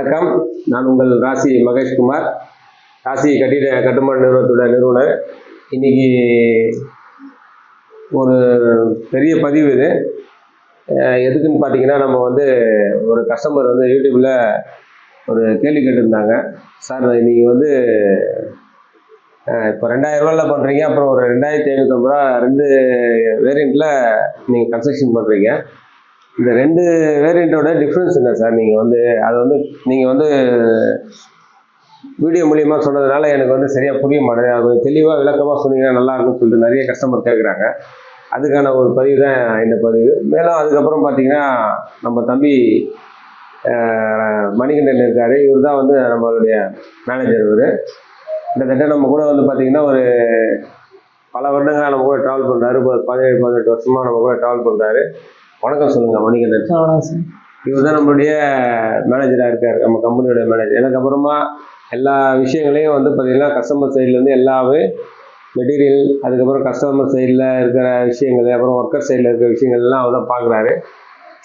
வணக்கம். நான் உங்கள் ராசி மகேஷ்குமார், ராசி கட்டுமான நிறுவனத்தோட நிறுவனர். இன்னைக்கு ஒரு பெரிய பதிவு இது. எதுக்குன்னு பார்த்தீங்கன்னா, நம்ம ஒரு கஸ்டமர் யூடியூப்பில் ஒரு கேள்வி கேட்டிருந்தாங்க. சார், நீங்கள் இப்போ 2000 ரூபாயில் பண்ணுறீங்க, அப்புறம் ஒரு 2550 ரூபா 2 வேரியண்ட்டில் நீங்கள் கன்ஸ்ட்ரக்ஷன் பண்ணுறீங்க. இந்த 2 வேரியண்ட்டோட டிஃப்ரென்ஸ் என்ன சார்? நீங்கள் அதை நீங்கள் வீடியோ மூலியமாக சொன்னதுனால எனக்கு சரியாக புரிய மாட்டேது. அது தெளிவாக விளக்கமாக சொன்னீங்கன்னா நல்லா இருக்கும்னு சொல்லிட்டு நிறைய கஸ்டமர் கேட்குறாங்க. அதுக்கான ஒரு பதிவு தான் இந்த பதிவு. மேலும் அதுக்கப்புறம் பார்த்தீங்கன்னா, நம்ம தம்பி மணிகண்டன் இருக்கார். இவர் தான் நம்மளுடைய மேனேஜர். இவர் கிட்டத்தட்ட நம்ம கூட பார்த்தீங்கன்னா ஒரு பல வருடங்களாக நம்ம கூட ட்ராவல் பண்ணுறாரு. 17-18 வருஷமாக நம்ம கூட ட்ராவல் பண்ணுறாரு. வணக்கம் சொல்லுங்கள் மணிகண்டன். இவர் தான் நம்மளுடைய மேனேஜராக இருக்கார், நம்ம கம்பெனியோட மேனேஜர். எனக்கு அப்புறமா எல்லா விஷயங்களையும் பார்த்தீங்கன்னா கஸ்டமர் சைட்லேருந்து எல்லாமே மெட்டீரியல், அதுக்கப்புறம் கஸ்டமர் சைடில் இருக்கிற விஷயங்கள், அப்புறம் ஒர்க்கர் சைடில் இருக்கிற விஷயங்கள்லாம் அவர் தான் பார்க்குறாரு.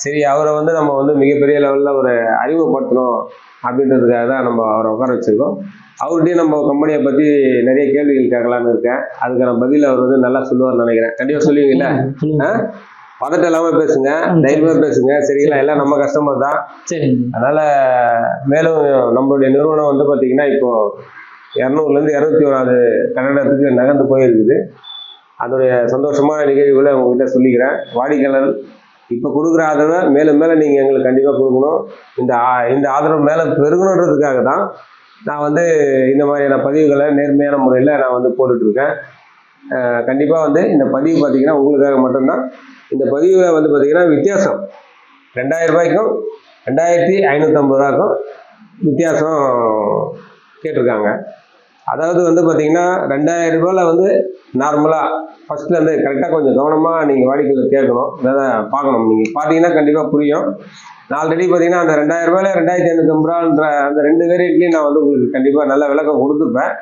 சரி, அவரை நம்ம மிகப்பெரிய லெவலில் ஒரு அறிமுகப்படுத்தணும் அப்படின்றதுக்காக தான் நம்ம அவரை உட்கார வச்சுருக்கோம். அவர்கிட்டையும் நம்ம கம்பெனியை பற்றி நிறைய கேள்விகள் கேட்கலான்னு இருக்கேன். அதுக்கான பதில் அவர் நல்லா சொல்லுவார்னு நினைக்கிறேன். கண்டிப்பாக சொல்லுவீங்களா? பதட்டம் இல்லாமல் பேசுங்க, தைரியமாக பேசுங்க, சரிங்களா? எல்லாம் நம்ம கஸ்டமர் தான். அதனால் மேலும் நம்மளுடைய நிறுவனம் பார்த்தீங்கன்னா இப்போது 200லேருந்து 201வது கட்டடத்துக்கு நகர்ந்து போயிருக்குது. அதோடைய சந்தோஷமான நிகழ்வுகளை உங்ககிட்ட சொல்லிக்கிறேன். வாடிக்கையாளர் இப்போ கொடுக்குற ஆதரவை மேலும் மேலே நீங்கள் எங்களுக்கு கண்டிப்பாக கொடுக்கணும். இந்த ஆதரவு மேலே பெருகணுன்றதுக்காக தான் நான் இந்த மாதிரியான பதிவுகளை நேர்மையான முறையில் நான் போட்டுட்ருக்கேன். கண்டிப்பாக இந்த பதிவு பார்த்தீங்கன்னா உங்களுக்காக மட்டும்தான். இந்த பதிவில் பார்த்தீங்கன்னா வித்தியாசம் 2000 ரூபாய்க்கும் 2550 ரூபாய்க்கும் வித்தியாசம் கேட்டிருக்காங்க. அதாவது பார்த்தீங்கன்னா 2000 ரூபாயில் நார்மலாக ஃபஸ்ட்லேருந்து கரெக்டாக கொஞ்சம் கவனமாக நீங்கள் வாடிக்கையில் கேட்கணும், அதை பார்க்கணும். நீங்கள் பார்த்தீங்கன்னா கண்டிப்பாக புரியும். நான் ஆல்ரெடி பார்த்தீங்கன்னா அந்த 2000 ரூபாயில் 2550 ரூபான்ற அந்த 2 வேரியண்ட்லேயும் நான் உங்களுக்கு கண்டிப்பாக நல்ல விளக்கம் கொடுத்துருப்பேன்.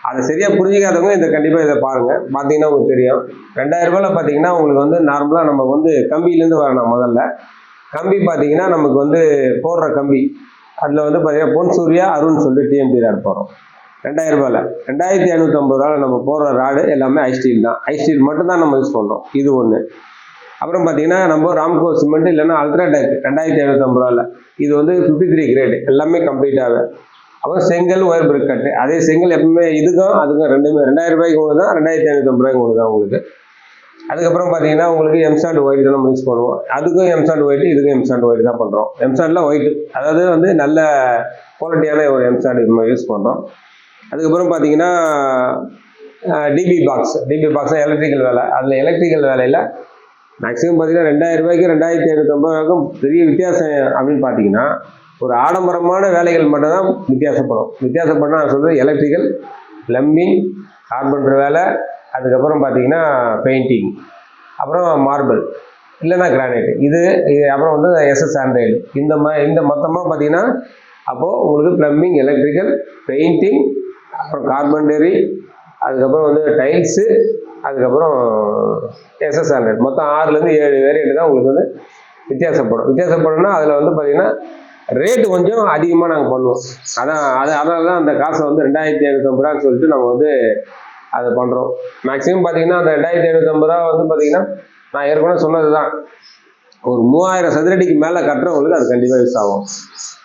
அதை சரியாக புரிஞ்சிக்காதவங்க கண்டிப்பாக இதை பாருங்கள். பார்த்தீங்கன்னா உங்களுக்கு தெரியும். 2000 ரூபாயில் பார்த்தீங்கன்னா உங்களுக்கு நார்மலாக நம்ம கம்பியிலேருந்து வரணும். முதல்ல கம்பி பார்த்தீங்கன்னா நமக்கு போடுற கம்பி அதில் பார்த்தீங்கன்னா பொன் சூர்யா அருண் சொல்லிட்டு டிஎம்டி ராட் போகிறோம். 2000 ரூபாயில் 2550 ரூபாயில் நம்ம போடுற ராடு எல்லாமே ஐஸ்டீல் தான். ஐஸ்டீல் மட்டும்தான் நம்ம யூஸ் பண்ணுறோம். இது ஒன்று. அப்புறம் பார்த்தீங்கன்னா நம்ம ராம்கோ சிமெண்ட் இல்லைன்னா அல்ட்ராடெக் 2550 ரூபாயில். இது 53 கிரேடு எல்லாமே கம்ப்ளீட்டாகவே. அப்புறம் செங்கல், ஒயர் பிரிக் கட்டு. அதே செங்கல் எப்பவுமே இதுக்கும் அதுக்கும் ரெண்டுமே 2000 ரூபாய்க்கு ஒன்று தான், 2550 ரூபாய்க்கு ஒன்று தான் உங்களுக்கு. அதுக்கப்புறம் பார்த்தீங்கன்னா உங்களுக்கு எம்சாண்ட் ஒயிட் தான் நம்ம யூஸ் பண்ணுவோம். அதுக்கும் எம்சாண்ட் ஒயிட், இதுக்கும் எம்சாண்ட் ஒயிட் தான் பண்ணுறோம். எம்சாண்டில் ஒயிட்டு, அதாவது நல்ல குவாலிட்டியான ஒரு எம்சாண்ட் நம்ம யூஸ் பண்ணுறோம். அதுக்கப்புறம் பார்த்தீங்கன்னா டிபி பாக்ஸ் எலக்ட்ரிக்கல் வேலை. அதில் எலக்ட்ரிக்கல் வேலையில் மேக்ஸிமம் பார்த்தீங்கன்னா 2000 ரூபாய்க்கு 2550 ரூபாய்க்கும் பெரிய வித்தியாசம் அப்படின்னு பார்த்தீங்கன்னா ஒரு ஆடம்பரமான வேலைகள் மட்டும்தான் வித்தியாசப்படும். நான் சொல்கிறது எலக்ட்ரிக்கல், பிளம்பிங், கார்பெண்டர் வேலை, அதுக்கப்புறம் பார்த்தீங்கன்னா பெயிண்டிங், அப்புறம் மார்பிள் இல்லைன்னா கிரானைட், இது அப்புறம் எஸ்எஸ் ஆண்ட்ராய்டு. இந்த மொத்தமாக பார்த்தீங்கன்னா அப்போது உங்களுக்கு பிளம்பிங், எலக்ட்ரிக்கல், பெயிண்டிங், அப்புறம் கார்பெண்டரி, அதுக்கப்புறம் டைல்ஸு, அதுக்கப்புறம் எஸ்எஸ் ஆண்ட்ராய்டு, மொத்தம் 6லேருந்து 7 வேரியண்ட் தான் உங்களுக்கு வித்தியாசப்படும்னா அதில் பார்த்தீங்கன்னா ரேட்டு கொஞ்சம் அதிகமாக நாங்கள் பண்ணுவோம். அதனால தான் அந்த காசை 2550 ரூபான்னு சொல்லிட்டு நம்ம அதை பண்ணுறோம். மேக்ஸிமம் பார்த்தீங்கன்னா அந்த 2550 ரூபா பார்த்தீங்கன்னா நான் ஏற்கனவே சொன்னது தான், ஒரு 3000 சதுரடிக்கு மேலே கட்டுறவங்களுக்கு அது கண்டிப்பாக யூஸ் ஆகும்.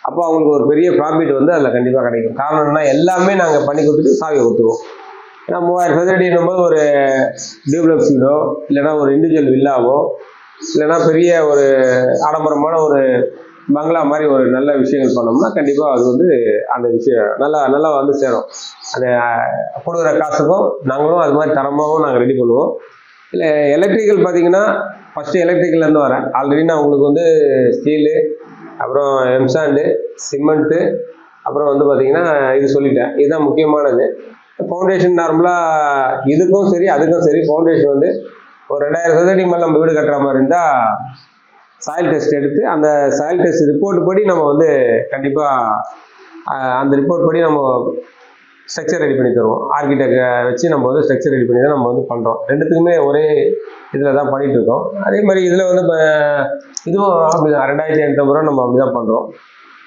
அப்போ அவங்களுக்கு ஒரு பெரிய ப்ராஃபிட் அதில் கண்டிப்பாக கிடைக்கும். காரணம் என்ன, எல்லாமே நாங்கள் பண்ணி கொடுத்துட்டு சாவி கொடுத்துருவோம். ஏன்னா 3000 சதுரடின்னும் போது ஒரு டியூப்ளெக்ஸ் வீடோ இல்லைன்னா ஒரு இண்டிவிஜுவல் வில்லாவோ இல்லைன்னா பெரிய ஒரு ஆடம்பரமான ஒரு பங்களா மாதிரி ஒரு நல்ல விஷயங்கள் பண்ணோம்னா கண்டிப்பாக அது அந்த விஷயம் நல்லா சேரும். அந்த கொடுக்குற காசுக்கும் நாங்களும் அது மாதிரி தரமாகவும் நாங்கள் ரெடி பண்ணுவோம். இல்லை எலக்ட்ரிக்கல் பார்த்தீங்கன்னா ஃபஸ்ட்டு எலக்ட்ரிக்கல்லேருந்து வரேன். ஆல்ரெடி நான் உங்களுக்கு ஸ்டீலு, அப்புறம் எம்சாண்டு, சிமெண்ட்டு, அப்புறம் பார்த்தீங்கன்னா இது சொல்லிட்டேன். இதுதான் முக்கியமானது. ஃபவுண்டேஷன் நார்மலாக இதுக்கும் சரி அதுக்கும் சரி ஃபவுண்டேஷன் ஒரு 2000 சதுரடிக்கு மேலே நம்ம வீடு கட்டுற மாதிரி இருந்தால் சாயில் டெஸ்ட் எடுத்து அந்த சாயில் டெஸ்ட் ரிப்போர்ட் படி நம்ம கண்டிப்பாக அந்த ரிப்போர்ட் படி நம்ம ஸ்ட்ரக்சர் ரெடி பண்ணி தருவோம். ஆர்கிடெக்டை வச்சு நம்ம ஸ்ட்ரக்சர் ரெடி பண்ணி தான் நம்ம பண்ணுறோம். ரெண்டுத்துக்குமே ஒரே இதில் தான் பண்ணிகிட்ருக்கோம். அதே மாதிரி இதில் இப்போ இதுவும் அப்படி தான் 2550 ரூபா நம்ம அப்படி தான் பண்ணுறோம்.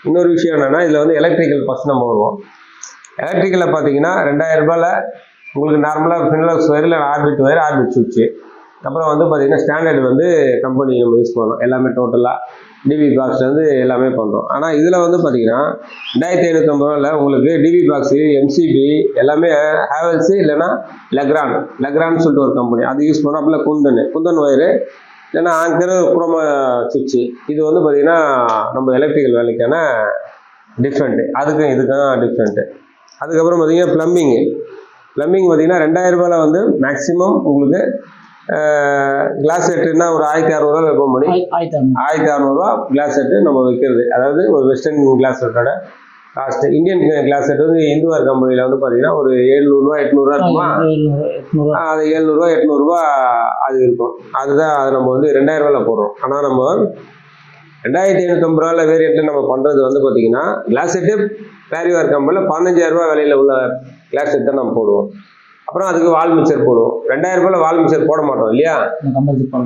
இன்னொரு விஷயம் என்னன்னா, இதில் வந்து எலக்ட்ரிக்கல் ஃபர்ஸ்ட் நம்ம வருவோம். எலக்ட்ரிக்கலில் பார்த்தீங்கன்னா 2000 ரூபாயில் உங்களுக்கு நார்மலாக ஃபினோலெக்ஸ் வயர் இல்லை ஆர்பிட் சுவிட்சு. அப்புறம் வந்து பார்த்தீங்கன்னா ஸ்டாண்டர்ட் வந்து கம்பெனி நம்ம யூஸ் பண்ணுறோம். எல்லாமே டோட்டலாக டிவி பாக்ஸ்லேருந்து எல்லாமே பண்ணுறோம். ஆனால் இதில் வந்து பார்த்தீங்கன்னா 2550 ரூபாயில் உங்களுக்கு டிவி பாக்ஸு, எம்சிபி எல்லாமே ஹேவல்ஸு இல்லைன்னா லெக்ரான்னு சொல்லிட்டு ஒரு கம்பெனி அது யூஸ் பண்ணுறோம். அப்படின்னா குந்தன் ஒயரு இல்லைன்னா ஆங்கர் குரோமா சுவிட்சு. இது வந்து பார்த்தீங்கன்னா நம்ம எலக்ட்ரிக்கல் வேலைக்கான டிஃப்ரெண்ட்டு, அதுக்கும் இதுக்கும் டிஃப்ரெண்ட்டு. அதுக்கப்புறம் பார்த்தீங்கன்னா ப்ளம்பிங் பார்த்தீங்கன்னா 2000 ரூபாயில் வந்து மேக்ஸிமம் உங்களுக்கு கிளாஸ் செட்டுன்னா ஒரு 1600 வைப்போம். மணி 1600 கிளாஸ் செட்டு நம்ம வைக்கிறது. அதாவது ஒரு வெஸ்டர்ன் கிளாஸ் செட்டோட காஸ்ட். இந்தியன் கிளாஸ் செட் வந்து இந்துவார் கம்பெனியில் வந்து பார்த்தீங்கன்னா ஒரு 700 800 இருக்குமா? அது 700 800 அது இருக்கும். அதுதான் அது நம்ம வந்து 2000 ரூபாயில் போடுறோம். ஆனால் நம்ம 2550 ரூபாயில் வேரியண்ட்டில் நம்ம பண்ணுறது வந்து பார்த்தீங்கன்னா கிளாஸ் செட்டு பேரிவார் கம்பெனியில் 15000 ரூபா விலையில் உள்ள கிளாஸ் செட் தான் நம்ம போடுவோம். அப்புறம் அதுக்கு வால் மிக்சர் போடுவோம். 2000 ரூபாயில் வால் மிக்சர் போட மாட்டோம் இல்லையா?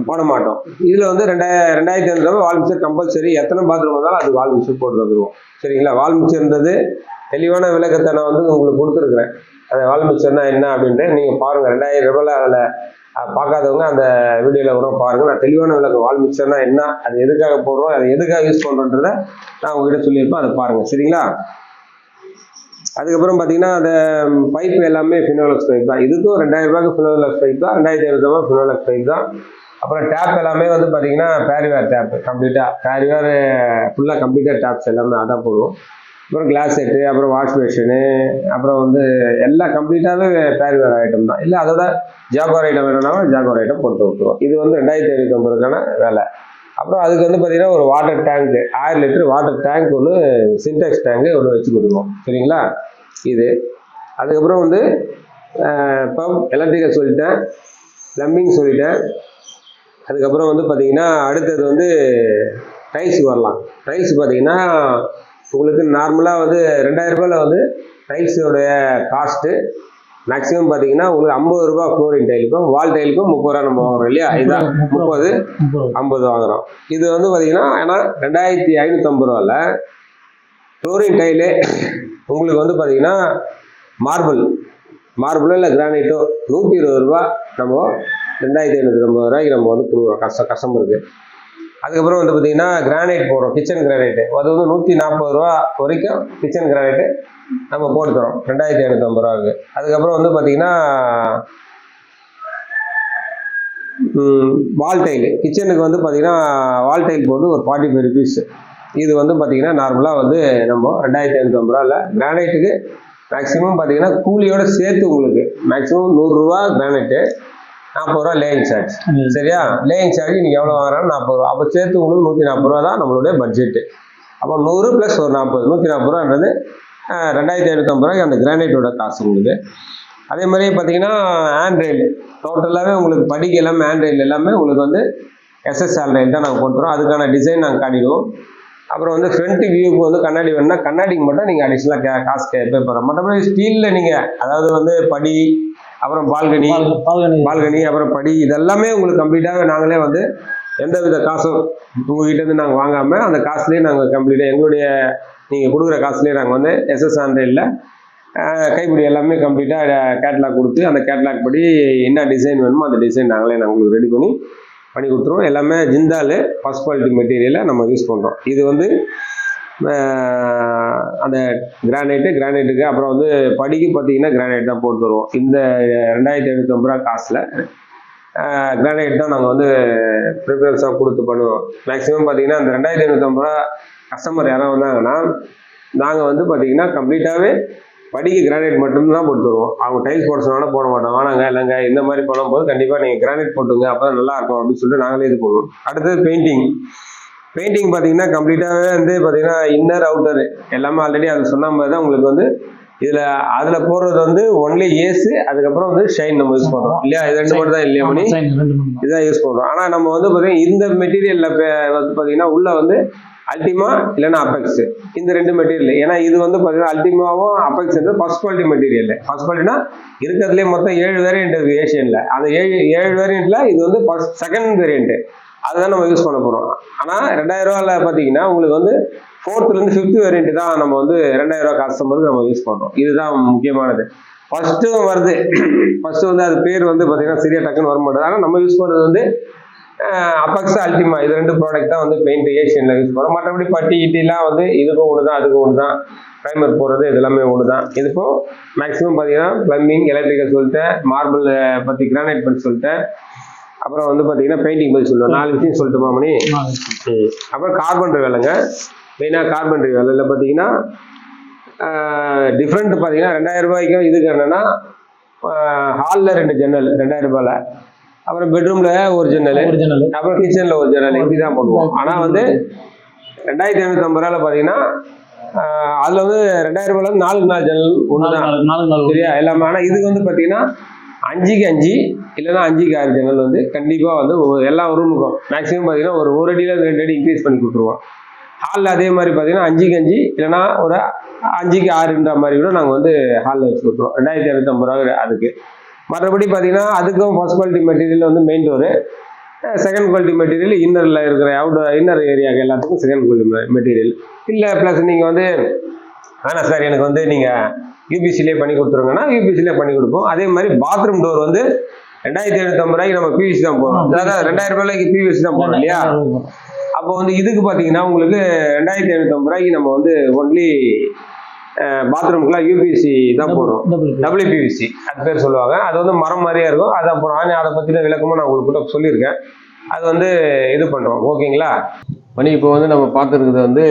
போட மாட்டோம். இதில் வந்து 2500 ரூபாய் வால் மிக்சர் கம்பல்சரி. எத்தனை பாத்ரூம் வந்தாலும் அது வால் மிக்சர் போட்டு வந்துடுவோம். சரிங்களா? வால் மிக்சர்ன்றது தெளிவான விளக்கத்தை நான் வந்து உங்களுக்கு கொடுத்துருக்குறேன். அந்த வால் மிக்சர்னா என்ன அப்படின்ட்டு நீங்கள் பாருங்கள். 2000 ரூபாயில் அதில் பார்க்காதவங்க அந்த வீடியோவில் கூட பாருங்கள். நான் தெளிவான விளக்கம் வால் மிக்சர்னா என்ன, அது எதுக்காக போடுறோம், அது எதுக்காக யூஸ் பண்ணுறோன்றதை நான் உங்ககிட்ட சொல்லியிருப்பேன். அதை பாருங்கள். சரிங்களா? அதுக்கப்புறம் பார்த்தீங்கன்னா அந்த பைப் எல்லாமே ஃபினோலெக்ஸ் பைப் தான். இதுக்கும் 2000 ரூபாய்க்கு ஃபினோலெக்ஸ் பைப் தான், 2500 ரூபாய் ஃபினோலெக்ஸ் பைப் தான். அப்புறம் டேப் எல்லாமே வந்து பார்த்தீங்கன்னா பேரிவேர் டேப் கம்ப்ளீட்டாக, பேரிவேர் ஃபுல்லாக கம்ப்ளீட்டாக டேப்ஸ் எல்லாமே அதான் போடுவோம். அப்புறம் கிளாஸ் செட்டு, அப்புறம் வாஷ் பேஷனு, அப்புறம் வந்து எல்லாம் கம்ப்ளீட்டாகவே பேரிவேர் ஐட்டம் தான். இல்லை அதோட ஜாகுவார் ஐட்டம் வேணும்னாலும் ஜாகுவார் ஐட்டம் போட்டு விட்டுருவோம். இது வந்து 2550 வேலை. அப்புறம் அதுக்கு வந்து பார்த்தீங்கன்னா ஒரு water tank 1000 litre water tank ஒன்று, சின்டெக்ஸ் டேங்கு ஒன்று வச்சு கொடுக்குவோம். சரிங்களா? இது அதுக்கப்புறம் வந்து பம்ப் எலக்ட்ரிக்கல் சொல்லிட்டேன், ப்ளம்பிங் சொல்லிட்டேன். அதுக்கப்புறம் வந்து பார்த்தீங்கன்னா அடுத்தது வந்து டைல்ஸுக்கு வரலாம். டைல்ஸ் பார்த்தீங்கன்னா உங்களுக்கு நார்மலாக வந்து 2000 ரூபாயில் வந்து டைல்ஸோடைய காஸ்ட்டு மேக்ஸிமம் பார்த்தீங்கன்னா உங்களுக்கு 50 ரூபா ஃப்ளோரிங் டைலுக்கும் வால் டைலுக்கும் 30 ரூபா நம்ம வாங்குறோம் இல்லையா? இதுதான் 30 50 வாங்குறோம். இது வந்து பார்த்தீங்கன்னா ஏன்னா 2550 ரூபாயில் ஃப்ளோரிங் டைலு உங்களுக்கு வந்து பார்த்தீங்கன்னா மார்பிளோ இல்லை கிரானைட்டோ 120 ரூபா நம்ம 2550 ரூபாய்க்கு நம்ம வந்து கொடுக்குறோம் கஸ்டமருக்கு. அதுக்கப்புறம் வந்து பார்த்தீங்கன்னா கிரானைட் போடுறோம், கிச்சன் கிரானைட்டு. அது வந்து 140 ரூபா வரைக்கும் கிச்சன் கிரானைட்டு நம்ம போட்டு தரோம் 2550 ரூபாய்க்கு. அதுக்கப்புறம் வந்து பார்த்தீங்கன்னா வால் டைலு கிச்சனுக்கு வந்து பார்த்தீங்கன்னா வால் டைல் போட்டு ஒரு 45 ருபீஸ். இது வந்து பார்த்தீங்கன்னா நார்மலாக வந்து நம்ம 2550 ரூபாயில் கிரானைட்டுக்கு மேக்ஸிமம் பார்த்தீங்கன்னா கூலியோட சேர்த்து உங்களுக்கு மேக்ஸிமம் 100 ரூபா கிரானைட்டு, 40 ரூபா லேயிங் சார்ஜ். சரியா? லேயிங் சார்ஜ் நீங்கள் எவ்வளோ வாங்குறாலும் 40 ரூபா. அப்போ சேர்த்து உங்களுக்கு 140 ரூபா தான் நம்மளுடைய பட்ஜெட்டு. அப்போ 100 + ஒரு 40 140 ரூபான்றது 2550 ரூபாய்க்கு அந்த கிரானைட்டோட காசு உங்களுக்கு. அதே மாதிரியே பார்த்தீங்கன்னா ஹேண்ட்ரெயில் டோட்டலாகவே உங்களுக்கு படிக்க எல்லாமே ஹேண்ட்ரெயில் எல்லாமே உங்களுக்கு வந்து எஸ்எஸ் ஹேண்ட்ரெயில் தான் நாங்கள் கொடுத்துறோம். அதுக்கான டிசைன் நாங்கள் காட்டிடுவோம். அப்புறம் வந்து ஃப்ரண்ட் வியூக்கு வந்து கண்ணாடி வேணும்னா கண்ணாடிக்கு மட்டும் நீங்கள் அடிஷ்னலாக காசு பே பண்ணுறோம். மற்றபடி ஸ்டீலில் நீங்கள் அதாவது வந்து படி, அப்புறம் பால்கனி அப்புறம் படி இதெல்லாமே உங்களுக்கு கம்ப்ளீட்டாக நாங்களே வந்து எந்தவித காசும் உங்ககிட்டேருந்து நாங்கள் வாங்காமல் அந்த காசுலேயே நாங்கள் கம்ப்ளீட்டாக எங்களுடைய நீங்கள் கொடுக்குற காசுலேயே நாங்கள் வந்து எஸ்எஸ் ஹேண்ட்ரெயிலில் கைப்பிடி எல்லாமே கம்ப்ளீட்டாக கேட்லாக் கொடுத்து அந்த கேட்லாக் படி என்ன டிசைன் வேணுமோ அந்த டிசைன் நாங்களே உங்களுக்கு ரெடி பண்ணி கொடுத்துருவோம். எல்லாமே ஜிந்தால் ஃபர்ஸ்ட் குவாலிட்டி மெட்டீரியலை நம்ம யூஸ் பண்ணுறோம். இது வந்து அந்த கிரானைட்டுக்கு அப்புறம் வந்து படிக்கு பார்த்தீங்கன்னா கிரானைட் தான் போட்டு தருவோம். இந்த 2550 ரூபா காசில் கிரானைட் தான் நாங்கள் வந்து ப்ரிஃபரன்ஸாக கொடுத்து பண்ணுவோம். மேக்ஸிமம் பார்த்தீங்கன்னா அந்த 2550 ரூபா கஸ்டமர் யாராவது வந்தாங்கன்னா நாங்கள் வந்து பார்த்தீங்கன்னா கம்ப்ளீட்டாகவே படிக்கு கிரானைட் மட்டும்தான் போட்டு தருவோம். அவங்க டைல்ஸ் போட சொன்னாலும் போட மாட்டோம். வேணாங்க இல்லைங்க இந்த மாதிரி பண்ணும்போது கண்டிப்பாக நீங்கள் கிரானைட் போட்டுங்க அப்போ தான் நல்லாயிருக்கும் அப்படின்னு சொல்லிட்டு நாங்களே இது பண்ணுவோம். அடுத்தது பெயிண்டிங் பார்த்தீங்கன்னா கம்ப்ளீட்டாகவே வந்து பார்த்தீங்கன்னா இன்னர் அவுட்டர் எல்லாமே ஆல்ரெடி அது சொன்ன மாதிரி தான் உங்களுக்கு வந்து அதில் போடுறது வந்து ஒன்லி ஏஸு அதுக்கப்புறம் வந்து ஷைன் நம்ம யூஸ் பண்ணுறோம் இல்லையா? இது 2 மட்டும் தான் இல்லையா மணி? இதுதான் யூஸ் பண்ணுறோம். ஆனால் நம்ம வந்து பார்த்தீங்கன்னா இந்த மெட்டீரியலில் வந்து பார்த்தீங்கன்னா உள்ளே வந்து அல்டிமா இல்லைன்னா அபெக்ஸ் இந்த 2 மெட்டீரியல். ஏன்னா இது வந்து பார்த்தீங்கன்னா அல்டிமாவும் அபெக்ஸ் வந்து ஃபர்ஸ்ட் குவாலிட்டி மெட்டீரியல். ஃபர்ஸ்ட் குவாலிட்டினா இருக்கிறதுலே மொத்தம் 7 வேரியன்ட் இருக்குது ஏஷியனில். அந்த 7 வேரியண்ட்டில் இது வந்து செகண்ட் வேரியண்ட்டு. அதுதான் நம்ம யூஸ் பண்ண போகிறோம். ஆனால் 2000 ரூபாயில் பார்த்தீங்கன்னா உங்களுக்கு வந்து 4th to 5th வேரியன்ட் தான் நம்ம வந்து 2000 ரூபா கஸ்டமருக்கு நம்ம யூஸ் பண்ணுறோம். இதுதான் முக்கியமானது. ஃபர்ஸ்ட்டும் வருது, ஃபர்ஸ்ட் வந்து அது பேர் வந்து பார்த்தீங்கன்னா சரியா டக்குன்னு வர மாட்டேது. ஆனால் நம்ம யூஸ் பண்ணுறது வந்து அபெக்ஸ் அல்டிமா, இது 2 ப்ராடக்ட் தான் வந்து பெயிண்ட் ஏஷியனில் யூஸ் பண்ணுறோம். மற்றபடி பட்டி கிட்டிலாம் வந்து இதுக்கும் ஒன்று தான் அதுக்கும் ஒன்று தான், ப்ரைமர் போடுறது இது எல்லாமே ஒன்று தான். இதுப்போ மேக்ஸிமம் பார்த்தீங்கன்னா ப்ளம்பிங், எலக்ட்ரிக்கல் சொல்லிட்டேன், மார்பிள் பற்றி கிரானைட் பற்றி சொல்லிட்டேன், அப்புறம் வந்து பார்த்தீங்கன்னா பெயிண்டிங் பற்றி சொல்லுவோம். 4 விஷயம் சொல்லட்டுமா மணி? அப்புறம் கார்பெண்டரி வேலைங்க, மெயினாக கார்பெண்டரி வேலையில் பார்த்தீங்கன்னா டிஃப்ரெண்ட் பார்த்தீங்கன்னா 2000 ரூபாய்க்கும் இதுக்கு என்னென்னா ஹாலில் 2 ஜன்னல் 2000 ரூபாயில், அப்புறம் பெட்ரூம்ல ஒரு ஜன்னல், அப்புறம் கிச்சன்ல ஒரு ஜன்னல், இப்படி தான் பண்ணுவோம். ஆனா வந்து 2550 ரூபாயில பாத்தீங்கன்னா அதுல வந்து 2000 ரூபாயில 4 ஜன்னல் ஒண்ணுதான் சரியா எல்லாமே. ஆனா இதுக்கு வந்து பாத்தீங்கன்னா 5க்கு 5 இல்லைன்னா 5க்கு 6 ஜன்னல் வந்து கண்டிப்பா வந்து எல்லா ரூமுக்கும் மேக்ஸிமம் பாத்தீங்கன்னா ஒரு அடியில 2 அடி இன்க்ரீஸ் பண்ணி கொடுத்துருவோம். ஹாலில் அதே மாதிரி பார்த்தீங்கன்னா 5க்கு 5 இல்லைன்னா ஒரு 5க்கு 6ன்ற மாதிரி கூட நாங்கள் வந்து ஹாலில் வச்சு கொடுத்துருவோம். 2250 ரூபா அதுக்கு. மற்றபடி பார்த்தீங்கன்னா அதுக்கும் ஃபர்ஸ்ட் குவாலிட்டி மெட்டீரியல் வந்து main door, second quality material இன்னரில் இருக்கிற இன்னர் ஏரியாவுக்கு எல்லாத்துக்கும் செகண்ட் குவாலிட்டி மெட்டீரியல் இல்லை. ப்ளஸ் நீங்கள் வந்து வேணாம் சார் எனக்கு வந்து நீங்கள் யூபிசிலே பண்ணி கொடுத்துருங்கன்னா யூபிசிலே பண்ணி கொடுப்போம். அதே மாதிரி பாத்ரூம் டோர் வந்து 2750 ரூபாய்க்கு நம்ம பிவிசி தான் போகிறோம். அதாவது 2000 ரூபாய்க்கு பிவிசி தான் போகிறோம் இல்லையா? அப்போ வந்து இதுக்கு பார்த்தீங்கன்னா உங்களுக்கு 2750 ரூபாய்க்கு நம்ம வந்து ஒன்லி பாத்ரூம்க்குலாம் யூபிசி தான் போடுறோம், டபிள்யூபிவிசி அது பேர் சொல்லுவாங்க. அது வந்து மரம் மாதிரியே இருக்கும். அது அப்புறம் அதை பற்றின விளக்கமாக நான் உங்களுக்கு சொல்லியிருக்கேன். அது வந்து இது பண்ணுறோம். ஓகேங்களா மணி? இப்போ வந்து நம்ம பார்த்துருக்குது வந்து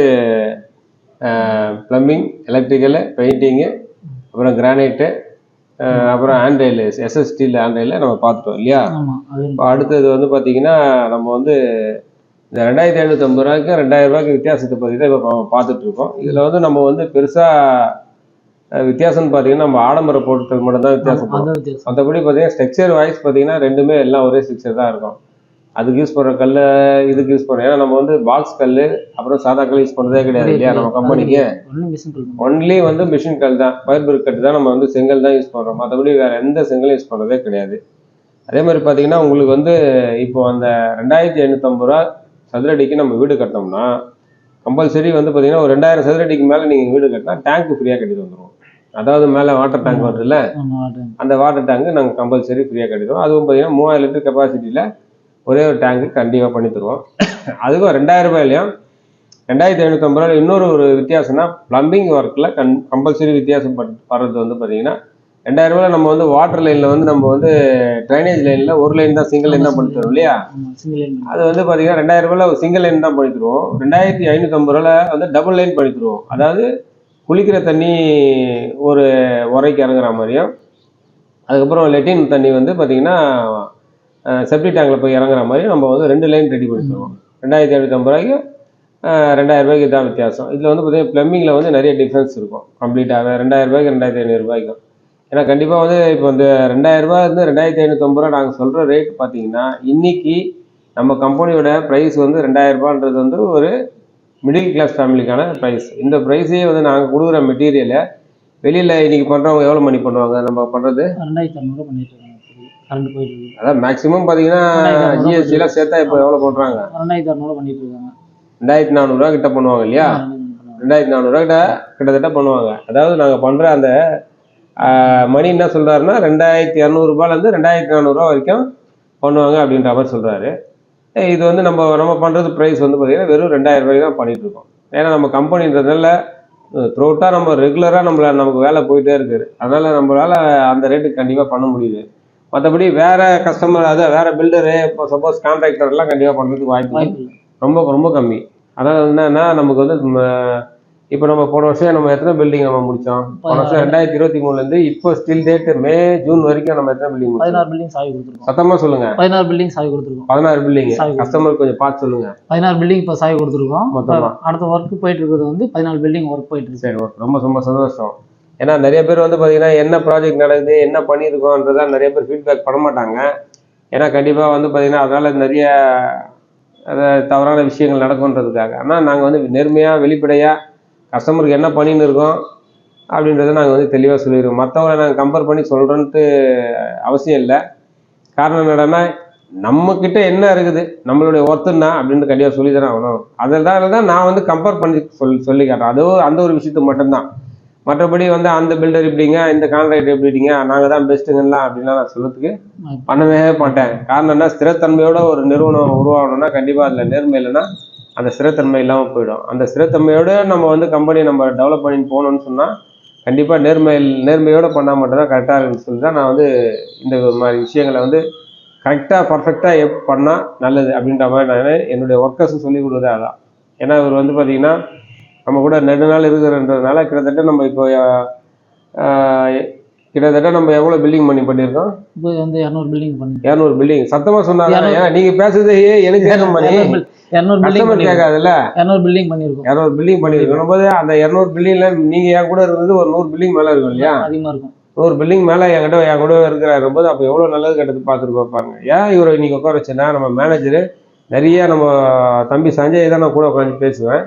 ப்ளம்பிங், எலக்ட்ரிக்கலு, பெயிண்டிங்கு, அப்புறம் கிரானைட்டு, அப்புறம் ஹேண்ட்ரெயில், எஸ்எஸ்டியில் ஹேண்ட்ரெயில் நம்ம பார்த்துட்டோம் இல்லையா? இப்போ அடுத்தது வந்து பார்த்தீங்கன்னா நம்ம வந்து இந்த 2550 ரூபாய்க்கு 2000 ரூபாய்க்கு வித்தியாசத்தை பற்றி தான் இப்போ பார்த்துட்டு இருக்கோம். இதில் வந்து நம்ம வந்து பெருசாக வித்தியாசம்னு பார்த்தீங்கன்னா நம்ம ஆடம்பர பொருட்கள் மட்டும் தான் வித்தியாசம். மற்றபடி பார்த்தீங்கன்னா ஸ்ட்ரக்சர் வாய்ஸ் பார்த்தீங்கன்னா ரெண்டுமே எல்லாம் ஒரே ஸ்ட்ரக்சர் தான் இருக்கும். அதுக்கு யூஸ் பண்ணுற கல் இதுக்கு யூஸ் பண்ணுறோம். ஏன்னா நம்ம வந்து பாக்ஸ் கல் அப்புறம் சாதா கல் யூஸ் பண்ணுறதே கிடையாது இல்லையா நம்ம கம்பெனிக்கு. ஒன்லி வந்து மிஷின் கல் தான், ஃபயர் பிரிக்கெட் தான், நம்ம வந்து செங்கல் தான் யூஸ் பண்ணுறோம். மற்றபடி வேறு எந்த செங்கலும் யூஸ் பண்ணுறதே கிடையாது. அதே மாதிரி பார்த்தீங்கன்னா உங்களுக்கு வந்து இப்போ அந்த 2550 ரூபா சதுரடிக்கு நம்ம வீடு கட்டினோம்னா கம்பல்சரி வந்து பார்த்தீங்கன்னா ஒரு 2000 சதுரடிக்கு மேலே நீங்கள் வீடு கட்டினா டேங்க் ஃப்ரீயாக கட்டிட்டு வந்துடுவோம். அதாவது மேலே வாட்டர் டேங்க் வருதுல்ல, அந்த வாட்டர் டேங்க்கு நாங்கள் கம்பல்சரி ஃப்ரீயாக கட்டிடுவோம். அதுவும் பார்த்தீங்கன்னா 3000 லிட்டர் கெப்பாசிட்டியில் ஒரே ஒரு டேங்க்கு கண்டிப்பாக பண்ணி தருவோம். அதுவும் 2000 ரூபாயிலையும் 2550 ரூபாயில் இன்னொரு வித்தியாசம்னா ப்ளம்பிங் ஒர்க்கில் கம்பல்சரி வித்தியாசம் வர்றது வந்து பார்த்தீங்கன்னா 2000 ரூபாயில் நம்ம வந்து வாட்டர் லைனில் வந்து நம்ம வந்து ட்ரைனேஜ் லைனில் ஒரு லைன் தான் சிங்கிள் லைன் தான் பண்ணி தருவோம் இல்லையா? அது வந்து பார்த்தீங்கன்னா 2000 ரூபாயில் ஒரு சிங்கிள் லைன் தான் பண்ணி தருவோம். 2550 ரூபாயில் வந்து டபுள் லைன் பண்ணி தருவோம். அதாவது குளிக்கிற தண்ணி ஒரு உரைக்கு இறங்குற மாதிரியும், அதுக்கப்புறம் லெட்டின் தண்ணி வந்து பார்த்தீங்கன்னா செப்டி டேங்கில் போய் இறங்குற மாதிரி நம்ம வந்து 2 லைன் ரெடி பண்ணி தருவோம். 2550 ரூபாய்க்கு 2000 ரூபாய்க்கு தான் வித்தியாசம். இதில் வந்து பார்த்தீங்கன்னா ப்ளம்பிங்கில் வந்து நிறைய டிஃப்ரென்ஸ் இருக்கும் கம்ப்ளீட்டாகவே 2000 ரூபாய்க்கு 2500 ரூபாய்க்கும். ஏன்னா கண்டிப்பாக வந்து இப்போ இந்த 2000 ரூபாய் வந்து 2550 ரூபா நாங்கள் சொல்கிற ரேட் பார்த்தீங்கன்னா இன்னைக்கு நம்ம கம்பெனியோட ப்ரைஸ் வந்து 2000 ரூபான்றது வந்து ஒரு மிடில் கிளாஸ் ஃபேமிலிக்கான ப்ரைஸ். இந்த ப்ரைஸே வந்து நாங்கள் கொடுக்குற மெட்டீரியலை வெளியில் இன்னைக்கு பண்ணுறவங்க எவ்வளோ மணி பண்ணுவாங்க? நம்ம பண்ணுறது 2500 பண்ணிட்டு இருக்காங்க. அதான் மேக்ஸிமம் பார்த்தீங்கன்னா ஜிஎஸ்டிலாம் சேர்த்தா இப்போ எவ்வளோ பண்ணுறாங்க? 2600 பண்ணிட்டு இருக்காங்க. 2400 ரூபா கிட்ட பண்ணுவாங்க இல்லையா? 2400 ரூபா கிட்டத்தட்ட பண்ணுவாங்க. அதாவது நாங்கள் பண்ணுற அந்த மணி என்ன சொல்கிறாருன்னா 2200 ரூபாயிலேருந்து 2400 ரூபா வரைக்கும் பண்ணுவாங்க அப்படின்ற மாதிரி சொல்கிறாரு. இது வந்து நம்ம பண்ணுறது ப்ரைஸ் வந்து பார்த்தீங்கன்னா வெறும் 2000 ரூபாய்க்கு தான் பண்ணிகிட்ருக்கோம். ஏன்னா நம்ம கம்பெனின்றதுனால த்ரூட்டாக நம்ம ரெகுலராக நமக்கு வேலை போயிட்டே இருக்குது. அதனால் நம்மளால் அந்த ரேட்டுக்கு கண்டிப்பாக பண்ண முடியுது. மற்றபடி வேறு கஸ்டமர் அதாவது வேறு பில்டரு இப்போ சப்போஸ் கான்ட்ராக்டர்லாம் கண்டிப்பாக பண்ணுறதுக்கு வாய்ப்பு ரொம்ப ரொம்ப கம்மி. அதாவது என்னன்னா நமக்கு வந்து இப்போ நம்ம போன வருஷம் நம்ம எத்தனை பில்டிங் நம்ம முடித்தோம்? போன வருஷம் 2023லேருந்து இப்போ ஸ்டில் டேட் மே ஜூன் வரைக்கும் நம்ம எத்தனை பில்டிங்? 16 பில்டிங் சாவி கொடுத்துருக்கோம். சத்தமாக சொல்லுங்கள். 16 பில்டிங் சாவி கொடுத்துருக்கோம். 16 பில்டிங் கஸ்டமர் கொஞ்சம் பார்த்து சொல்லுங்கள். 16 பில்டிங் இப்போ சாவி கொடுத்துருக்கோம். மொத்தமாக அடுத்த ஒர்க் போயிட்டு இருக்கிறது வந்து 14 பில்டிங் ஒர்க் போயிட்டு இருக்கு. சரி, ரொம்ப ரொம்ப சந்தோஷம். ஏன்னா நிறைய பேர் வந்து பார்த்தீங்கன்னா என்ன ப்ராஜெக்ட் நடக்குது என்ன பண்ணியிருக்கோன்றதான் நிறைய பேர் ஃபீட்பேக் பண்ண மாட்டாங்க. ஏன்னா கண்டிப்பாக வந்து பார்த்தீங்கன்னா அதனால் நிறைய தவறான விஷயங்கள் நடக்கும்ன்றதுக்காக. ஆனால் நாங்கள் வந்து நேர்மையாக வெளிப்படையாக கஸ்டமருக்கு என்ன பண்ணின்னு இருக்கோம் அப்படின்றத நாங்கள் வந்து தெளிவாக சொல்லிடுவோம். மற்றவங்களை நாங்கள் கம்பேர் பண்ணி சொல்கிறோன்ட்டு அவசியம் இல்லை. காரணம் என்னடான்னா நம்ம கிட்ட என்ன இருக்குது, நம்மளுடைய ஒர்த்துன்னா அப்படின்னு கண்டிப்பாக சொல்லி தானே ஆகணும். அதனால தான் நான் வந்து கம்பேர் பண்ணி சொல்லி காட்டுறேன். அதோ அந்த ஒரு விஷயத்துக்கு மட்டும்தான். மற்றபடி வந்து அந்த பில்டர் இப்படிங்க, இந்த கான்ட்ராக்டர் எப்படிங்க, நாங்கள் தான் பெஸ்ட்டுங்கலாம் அப்படின்லாம் நான் சொல்றதுக்கு பண்ணவே மாட்டேன். காரணம் என்ன, ஸ்திரத்தன்மையோட ஒரு நிறுவனம் உருவாகணும்னா கண்டிப்பாக அதில் நேர்மை இல்லைன்னா அந்த ஸ்திரத்தன்மை இல்லாமல் போயிடும். அந்த ஸ்திரத்தன்மையோட நம்ம வந்து கம்பெனி நம்ம டெவலப் பண்ணி போகணும்னு சொன்னால் கண்டிப்பாக நேர்மையோடு பண்ணால் மட்டும்தான் கரெக்டாக இருக்குன்னு சொல்லி தான் நான் வந்து இந்த மாதிரி விஷயங்களை வந்து கரெக்டாக பர்ஃபெக்டாக பண்ணால் நல்லது அப்படின்ற மாதிரி நான் என்னுடைய ஒர்க்கர்ஸும் சொல்லி கொடுக்குறதே அதான். ஏன்னா இவர் வந்து பார்த்தீங்கன்னா நம்ம கூட நெடுநாள் இருக்கிறன்றதுனால கிட்டத்தட்ட நம்ம இப்போ கிட்டத்தட்ட நம்ம எவ்வளோ பில்டிங் பண்ணியிருக்கோம். இப்போ வந்து 200 பில்டிங் பண்ணி 200 பில்டிங் சத்தமாக சொன்னாங்க. ஏன்னா நீங்கள் பேசுறது எனக்கு கேட்கும் பண்ணி 200 பில்டிங் கேட்காதுல்ல. 200 பில்டிங் பண்ணியிருக்கோம். 200 பில்டிங் பண்ணியிருக்கோம் போது அந்த 200 பில்டிங்ல நீங்கள் என் கூட இருக்கிறது ஒரு 100 பில்டிங் மேலே இருக்கும் இல்லையா? அதிகமாக இருக்கும். 100 பில்டிங் மேலே என் கூட இருக்கிற போது அப்போ எவ்வளோ நல்லது கெட்டது பார்த்துட்டு பாருங்க. ஏன் இவரை இன்னைக்கு உட்கார வச்சுன்னா நம்ம மேனேஜரு நிறைய நம்ம தம்பி சஞ்சய் தான் நான் கூட உட்காந்து பேசுவேன்.